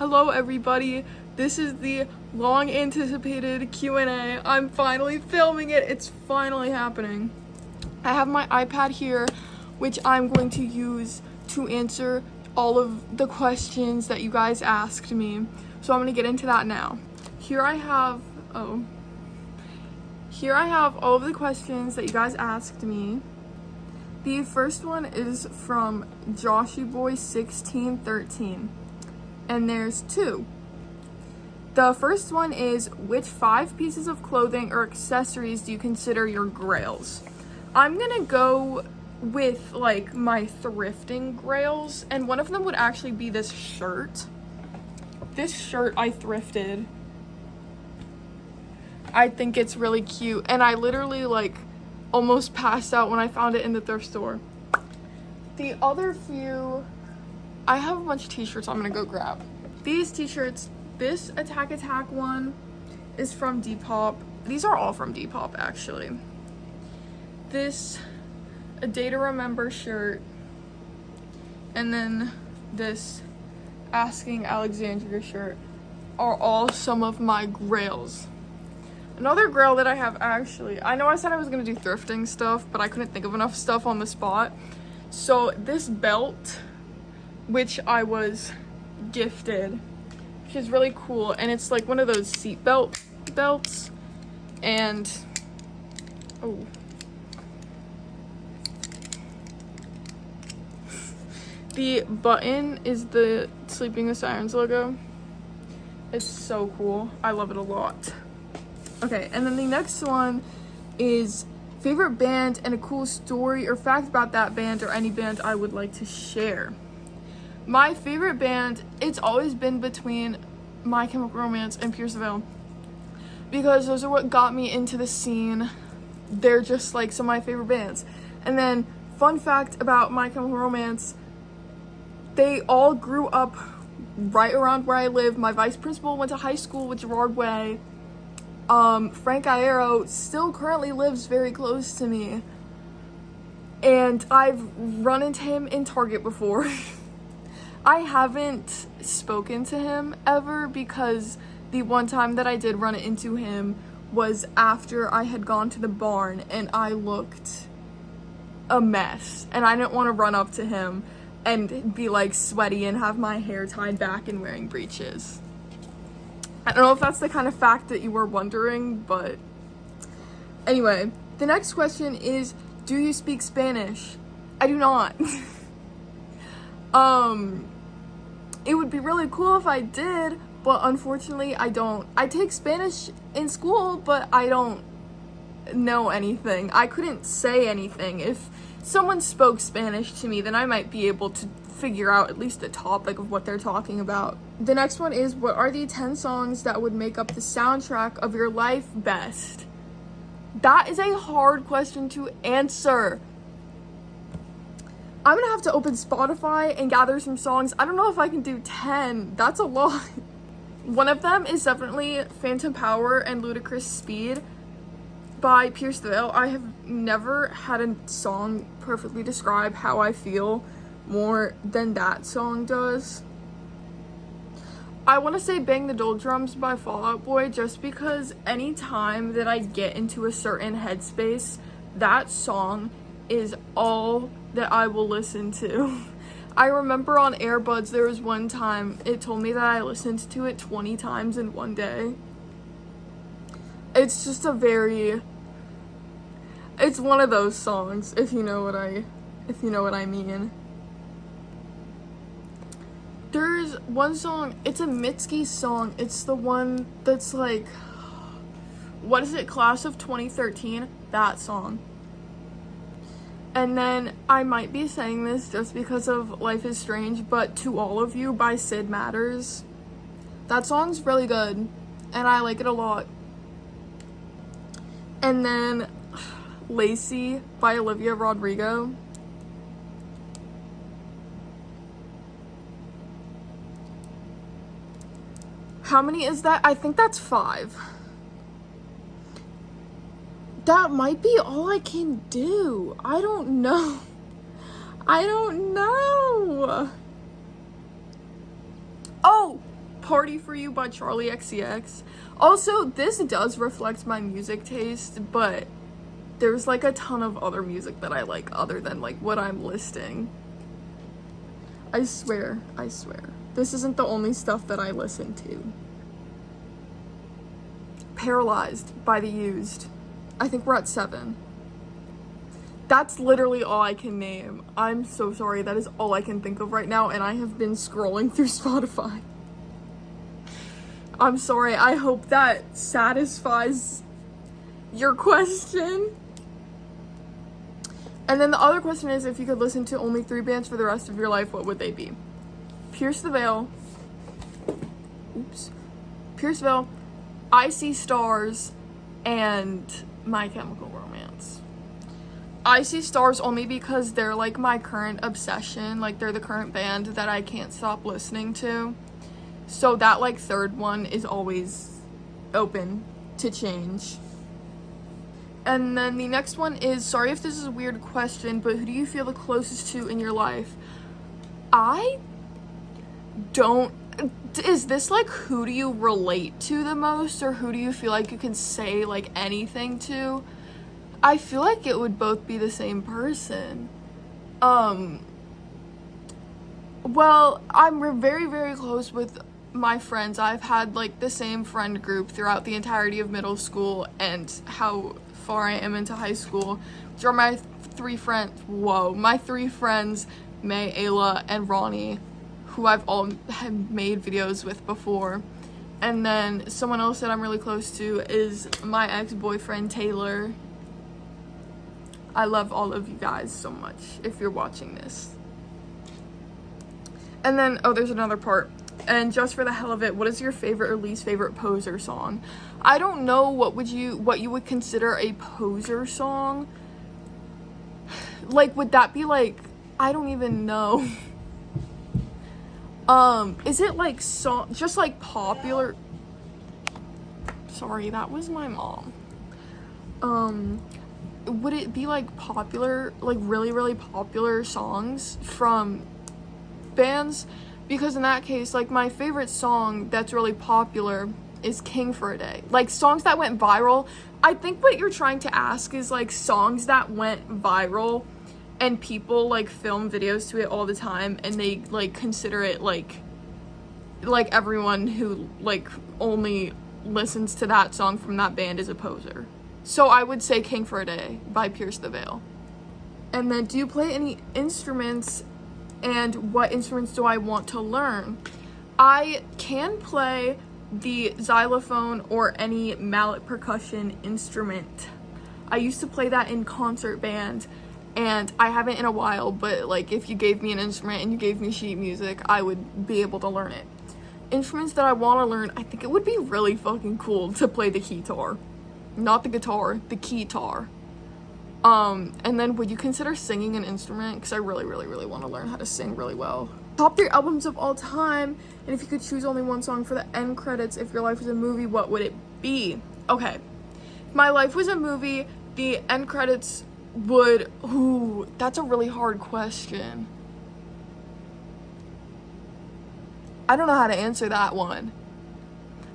Hello everybody, this is the long anticipated Q&A. I'm finally filming it, it's finally happening. I have my iPad here, which I'm going to use to answer all of the questions that you guys asked me. So I'm gonna get into that now. Here I have all of the questions that you guys asked me. The first one is from JoshyBoy1613, and there's two. The first one is, which 5 pieces of clothing or accessories do you consider your grails? I'm gonna go with like my thrifting grails, and one of them would actually be this shirt. This shirt I thrifted. I think it's really cute, and I literally like almost passed out when I found it in the thrift store. The other few, I have a bunch of t-shirts I'm gonna go grab. These t-shirts, this Attack one is from Depop. These are all from Depop actually. This A Day to Remember shirt, and then this Asking Alexandria shirt are all some of my grails. Another grail that I have actually, I know I said I was gonna do thrifting stuff, but I couldn't think of enough stuff on the spot. So this belt, which I was gifted, which is really cool, and it's like one of those seat belts, and oh. The button is the Sleeping with Sirens logo. It's so cool. I love it a lot. Okay, and then the next one is favorite band and a cool story or fact about that band or any band I would like to share. My favorite band, it's always been between My Chemical Romance and Pierce the Veil, because those are what got me into the scene. They're just like some of my favorite bands. And then fun fact about My Chemical Romance, they all grew up right around where I live. My vice principal went to high school with Gerard Way. Frank Iero still currently lives very close to me, and I've run into him in Target before. I haven't spoken to him ever, because the one time that I did run into him was after I had gone to the barn and I looked a mess, and I didn't want to run up to him and be like sweaty and have my hair tied back and wearing breeches. I don't know if that's the kind of fact that you were wondering, but anyway, the next question is, do you speak Spanish? I do not. It would be really cool if I did, but unfortunately I don't. I take Spanish in school, but I don't know anything. I couldn't say anything. If someone spoke Spanish to me, then I might be able to figure out at least the topic of what they're talking about. The next one is, what are the 10 songs that would make up the soundtrack of your life best? That is a hard question to answer. I'm gonna have to open Spotify and gather some songs. I don't know if I can do 10. That's a lot. One of them is definitely Phantom Power and Ludicrous Speed by Pierce the Veil. I have never had a song perfectly describe how I feel more than that song does. I want to say Bang the Doldrums by Fall Out Boy, just because anytime that I get into a certain headspace, that song is all that I will listen to. I remember on Airbuds there was one time it told me that I listened to it 20 times in one day. It's just it's one of those songs, if you know what I mean. There's one song, it's a Mitski song. It's the one that's like, what is it, Class of 2013? That song. And then I might be saying this just because of Life is Strange, but To All of You by Sid Matters. That song's really good, and I like it a lot. And then Lacey by Olivia Rodrigo. How many is that? I think that's 5. That might be all I can do. I don't know. Oh, Party For You by Charlie XCX. Also, this does reflect my music taste, but there's like a ton of other music that I like other than like what I'm listing. I swear. This isn't the only stuff that I listen to. Paralyzed by The Used. I think we're at 7. That's literally all I can name. I'm so sorry. That is all I can think of right now, and I have been scrolling through Spotify. I'm sorry. I hope that satisfies your question. And then the other question is, if you could listen to only 3 bands for the rest of your life, what would they be? Pierce the Veil. Pierce the Veil, I See Stars, and My Chemical Romance. I See Stars only because they're like my current obsession. Like, they're the current band that I can't stop listening to. So that like 3rd one is always open to change. And then the next one is, sorry if this is a weird question, but who do you feel the closest to in your life? I don't, is this like who do you relate to the most, or who do you feel like you can say like anything to? I feel like it would both be the same person. Well, I'm very, very close with my friends. I've had like the same friend group throughout the entirety of middle school and how far I am into high school, which are my 3 friends, my 3 friends, May, Ayla, and Ronnie, who I've all had made videos with before. And then someone else that I'm really close to is my ex-boyfriend, Taylor. I love all of you guys so much if you're watching this. And then, there's another part. And just for the hell of it, what is your favorite or least favorite Poser song? I don't know what you would consider a Poser song. Like, would that be like, I don't even know. Is it like just like popular? Sorry, that was my mom. Would it be like popular, like really, really popular songs from bands? Because in that case, like, my favorite song that's really popular is King for a Day. Like, songs that went viral. I think what you're trying to ask is, like, songs that went viral and people, like, film videos to it all the time and they, like, consider it, like everyone who, like, only listens to that song from that band is a poser. So I would say King for a Day by Pierce the Veil. And then, do you play any instruments? And what instruments do I want to learn? I can play the xylophone or any mallet percussion instrument. I used to play that in concert band, and I haven't in a while, but like if you gave me an instrument and you gave me sheet music, I would be able to learn it. Instruments that I want to learn, I think it would be really fucking cool to play the keytar. Not the guitar, the keytar. And then would you consider singing an instrument? Because I really, really, really want to learn how to sing really well. Top 3 albums of all time, and if you could choose only one song for the end credits, if your life was a movie, what would it be? Okay, if my life was a movie, the end credits would, that's a really hard question. I don't know how to answer that one.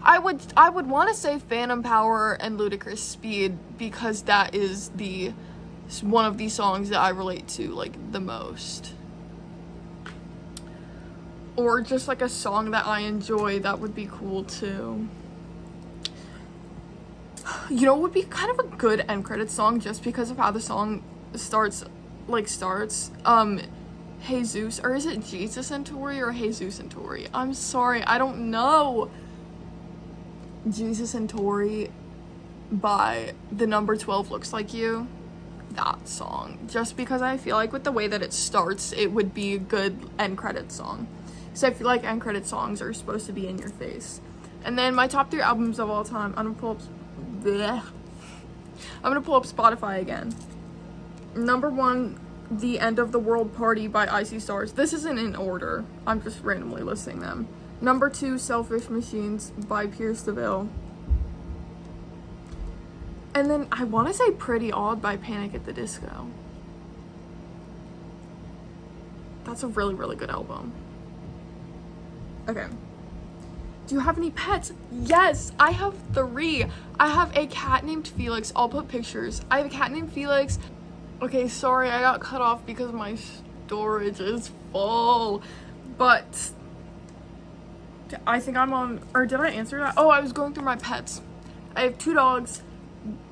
I would want to say Phantom Power and Ludicrous Speed, because that is one of the songs that I relate to like the most. Or just like a song that I enjoy, that would be cool too. You know, it would be kind of a good end credits song just because of how the song starts. Jesus, or is it Jesus and Tori or Jesus and Tori? I'm sorry, I don't know. Jesus and Tori by the number 12 Looks Like You. That song. Just because I feel like with the way that it starts, it would be a good end credits song. So I feel like end credit songs are supposed to be in your face. And then my top 3 albums of all time. I'm gonna pull up Spotify again. Number 1, The End of the World Party by I See Stars. This isn't in order. I'm just randomly listing them. Number 2, Selfish Machines by Pierce the Veil. And then I want to say Pretty Odd by Panic at the Disco. That's a really, really good album. Okay. Do you have any pets? Yes, I have 3. I have a cat named Felix. I'll put pictures. I have a cat named Felix. Okay, sorry, I got cut off because my storage is full. But I think I'm on, or did I answer that? Oh, I was going through my pets. I have 2 dogs.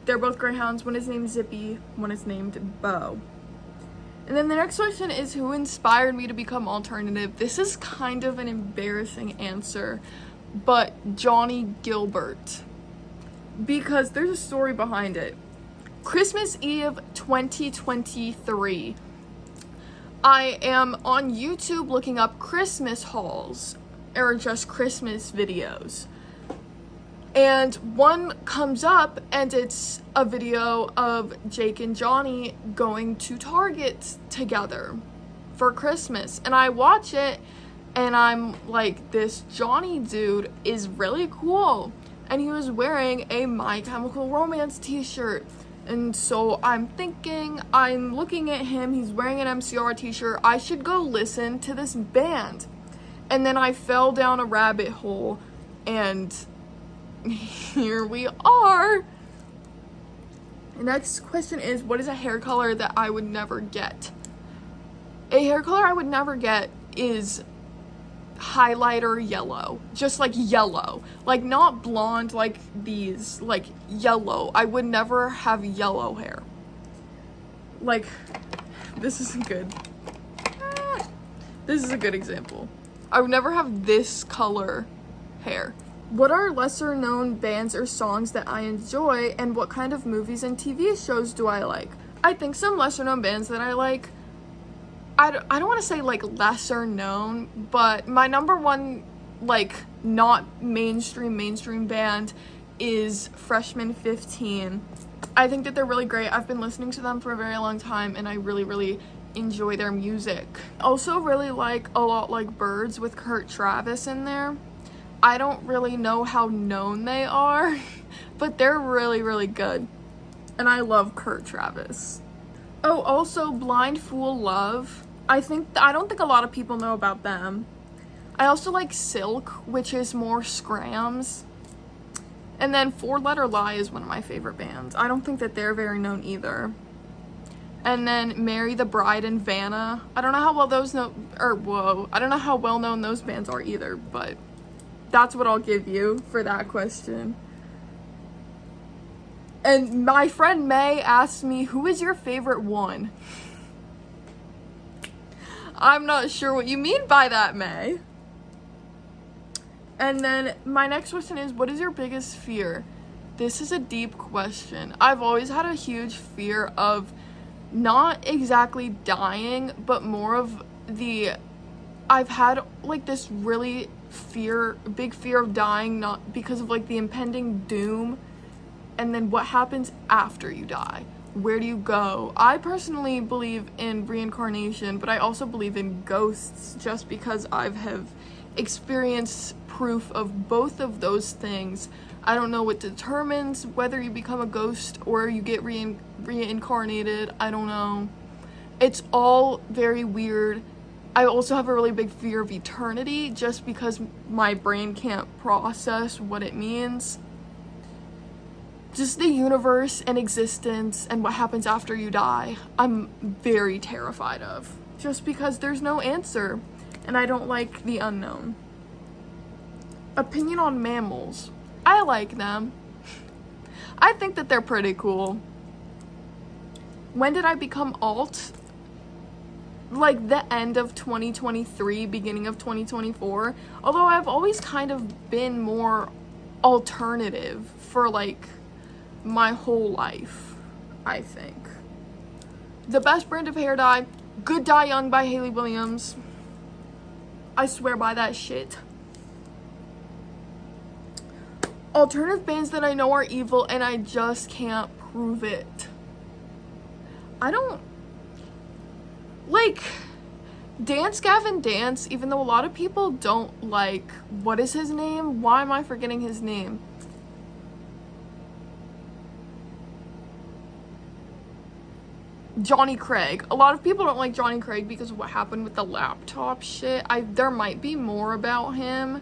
They're both greyhounds. One is named Zippy, one is named Bo. And then the next question is, who inspired me to become alternative? This is kind of an embarrassing answer, but Johnny Gilbert. Because there's a story behind it. Christmas Eve 2023. I am on YouTube looking up Christmas hauls, or just Christmas videos. And one comes up and it's a video of Jake and Johnny going to Target together for Christmas. And I watch it and I'm like, this Johnny dude is really cool. And he was wearing a My Chemical Romance t-shirt. And so I'm looking at him, he's wearing an MCR t-shirt. I should go listen to this band. And then I fell down a rabbit hole and here we are. The next question is, what is a hair color that I would never get? A hair color I would never get is highlighter yellow. Just like yellow. Like not blonde like these. Like yellow. I would never have yellow hair. Like, this isn't good. This is a good example. I would never have this color hair. What are lesser known bands or songs that I enjoy, and what kind of movies and TV shows do I like? I think some lesser known bands that I like, I don't want to say like lesser known, but my number one like not mainstream band is Freshman 15. I think that they're really great. I've been listening to them for a very long time and I really enjoy their music. Also really like A Lot Like Birds with Kurt Travis in there. I don't really know how known they are, but they're really good. And I love Kurt Travis. Oh, also Blind Fool Love. I don't think a lot of people know about them. I also like Silk, which is more scrams. And then 4 Letter Lie is one of my favorite bands. I don't think that they're very known either. And then Mary the Bride and Vanna. I don't know how well I don't know how well known those bands are either, but that's what I'll give you for that question. And my friend May asked me, who is your favorite one? I'm not sure what you mean by that, May. And then my next question is, what is your biggest fear? This is a deep question. I've always had a huge fear of not exactly dying, but more of I've had like this really big fear of dying, not because of like the impending doom, and then what happens after you die. Where do you go? I personally believe in reincarnation, but I also believe in ghosts just because I have experienced proof of both of those things. I don't know what determines whether you become a ghost or you get reincarnated. I don't know. It's all very weird. I also have a really big fear of eternity just because my brain can't process what it means. Just the universe and existence and what happens after you die, I'm very terrified of. Just because there's no answer and I don't like the unknown. Opinion on mammals. I like them. I think that they're pretty cool. When did I become alt? Like the end of 2023, beginning of 2024. Although I've always kind of been more alternative for like my whole life, I think. The best brand of hair dye, Good Dye Young by Hayley Williams. I swear by that shit. Alternative bands that I know are evil and I just can't prove it. I don't like Dance Gavin Dance, even though a lot of people don't like, what is his name? Why am I forgetting his name? Johnny Craig. A lot of people don't like Johnny Craig because of what happened with the laptop shit. There might be more about him,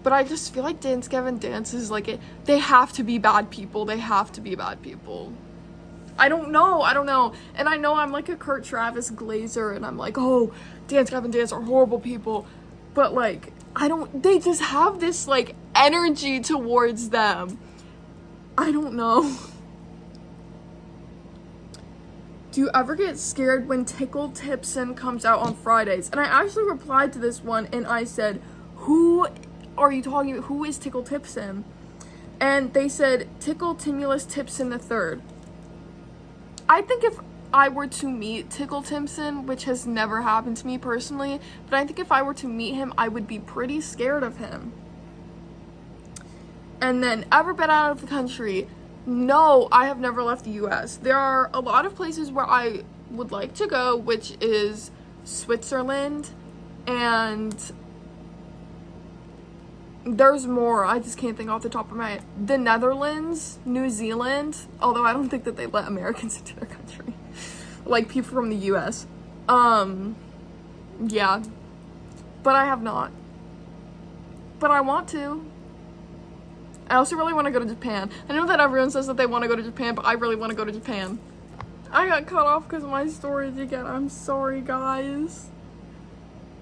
But I just feel like Dance Gavin Dance is like they have to be bad people. They have to be bad people. I don't know. And I know I'm like a Kurt Travis glazer and I'm like, oh, Dance Gavin Dance are horrible people. But like, they just have this like energy towards them. I don't know. Do you ever get scared when Tickle Tipson comes out on Fridays? And I actually replied to this one and I said, who are you talking about? Who is Tickle Tipson? And they said, Tickle Timulus Tipson III. I think if I were to meet Tickle Timpson, which has never happened to me personally, but I think if I were to meet him, I would be pretty scared of him. And then, ever been out of the country? No, I have never left the US. There are a lot of places where I would like to go, which is Switzerland, and there's more. I just can't think off the top of my head. The Netherlands, New Zealand, although I don't think that they let Americans into their country. Like people from the US. Yeah. But I have not. But I want to. I also really want to go to Japan. I know that everyone says that they want to go to Japan, but I really want to go to Japan. I got cut off because of my storage again. I'm sorry, guys.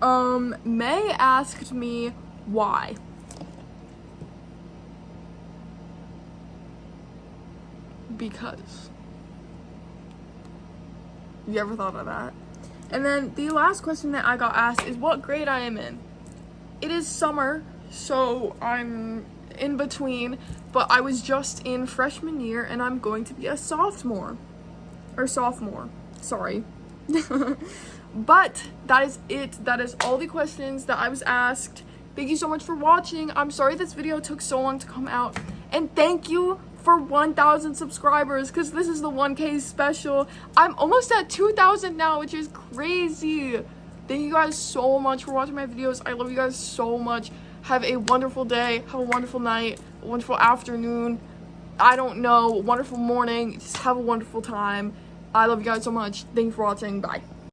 May asked me why. Because. You ever thought of that? And then the last question that I got asked is what grade I am in. It is summer, so I'm in between, but I was just in freshman year and I'm going to be a sophomore. Sorry. But that is it. That is all the questions that I was asked. Thank you so much for watching. I'm sorry this video took so long to come out. And thank you for 1,000 subscribers, because this is the 1K special. I'm almost at 2,000 now, which is crazy. Thank you guys so much for watching my videos. I love you guys so much. Have a wonderful day. Have a wonderful night. A wonderful afternoon. I don't know. Wonderful morning. Just have a wonderful time. I love you guys so much. Thank you for watching. Bye.